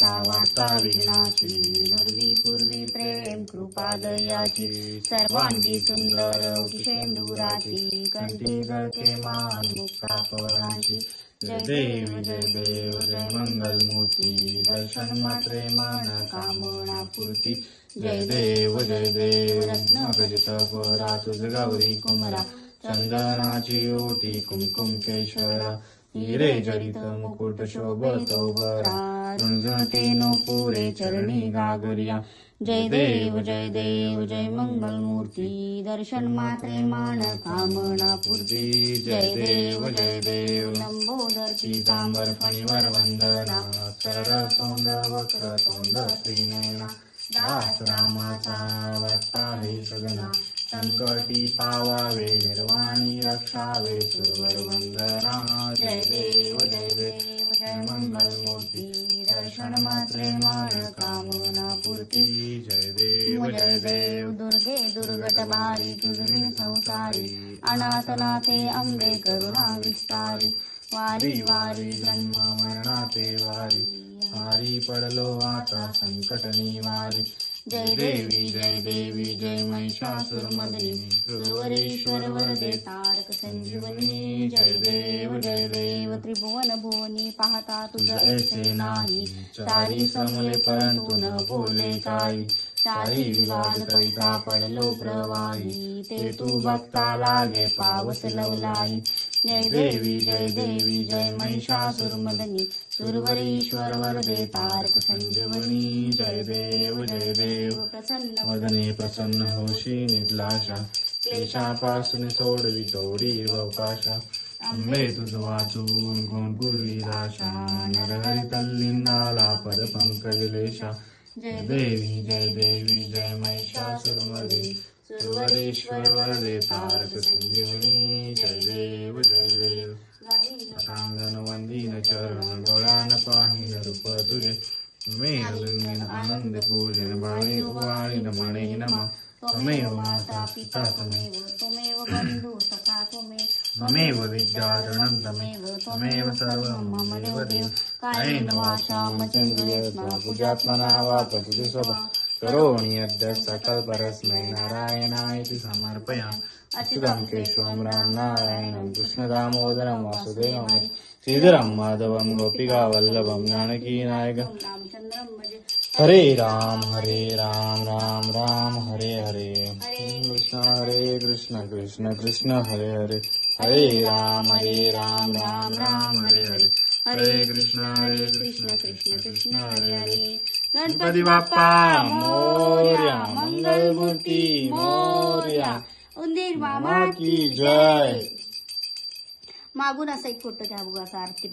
असा वार्ता विघ्नाची, नुरवी पूर्वी प्रेम कृपा दयाची, सर्वांगी सुंदर शेंदुराची, कंठी गळके मान मुक्ता फळांची. जय देव जय मंगल मूर्ती, दर्शन मात्रे मन कामना पूर्ती. जय देव रत्न खचित परा, तुझ गौरी कुमरा, चंदनाची ओटी कुमकुम केशरा, हिरे जडित मुकुट शोभतो बरा, रुंजते पुरे चरणी गागरिया. जय देव जय मंगल मूर्ती, दर्शन मात्रे मान कामना पूर्ती. जय देव लंबोदर पीतांबर फणीवर वंदना, सरळ तोंड वक्र तोंड त्रिनयना, दास रामाचा वक्ता हे सगना, संकटी पावावे निर्वाणी रक्षावे सुरवर वंदना. जय देव जय मंगल मूर्ती, दर्शन मात्रे मान कामना पूर्ती. जय देव दुर्गे दुर्गट भारी, तुझविण संसारी, अनाथनाथे अंबे करुणा विस्तारी. वारी वारी जन्म मरणाते वारी, हारी पडलो आता संकट निवारी. जय देवी जय महिषासुरमर्दिनी, सुरवरेश्वर वरदे तारक संजीवनी. जय देव त्रिभुवन भुवनी, पाहता तुझ ऐसे नाही, चारी समले परंतु न बोले काही. चारी विवाद कविता पडलो प्रवाही, ते तू बघता लागे पावस लवलाई. जय देवी जय महिषासुरमर्दिनी, सुरवरेश्वर वरदे तारक संजीवनी. जय देव प्रसन्न वदने प्रसन्न होशी निर्लाशा, क्लेशापासून सोडवी तोडी अवकाशा. अंबे तुझ वाचून कोण पूर्वी राशा, नरहरी तल्लिंदाला पद पंकजलेशा. जय देवी जय महिषासुरमर्दिनी, सुरवरेश्वर वरदे तारक संजीवनी. जय देव सांगन वंदीन चरण, डोळ्यान पाहिन रूप तुझे, मेहलिंगन आनंद पूजन, भावे वाळीन मणे नमा. त्वमेव माता पिता त्वमेव बंधु सखा त्वमेव विद्याधरणं त्वमेव सर्वं मम देव. कायेन वाचा मचेन्द्रियर्वा, पूजात्मना वा प्रकृति स्वभाव, करोमि यद्यत् सकल परस्मै नारायणायति समर्पयामि. अच्युतं केशवं राम नारायणं, कृष्ण दामोदरं वासुदेवं हरि, श्रीधरं माधवं गोपिका वल्लभं, जानकी नायकं रामचन्द्रं भजे. हरे राम राम राम हरे हरे, हरे कृष्ण कृष्ण कृष्ण हरे हरे, हरे राम राम राम हरे हरे, हरे कृष्ण कृष्ण कृष्ण हरे हरे. गणपती बाप्पा मोरया, मंगल मूर्ती मोरया, उंदीर मामा की जय. मागून असं एक फोटो घ्या बघा, आरती.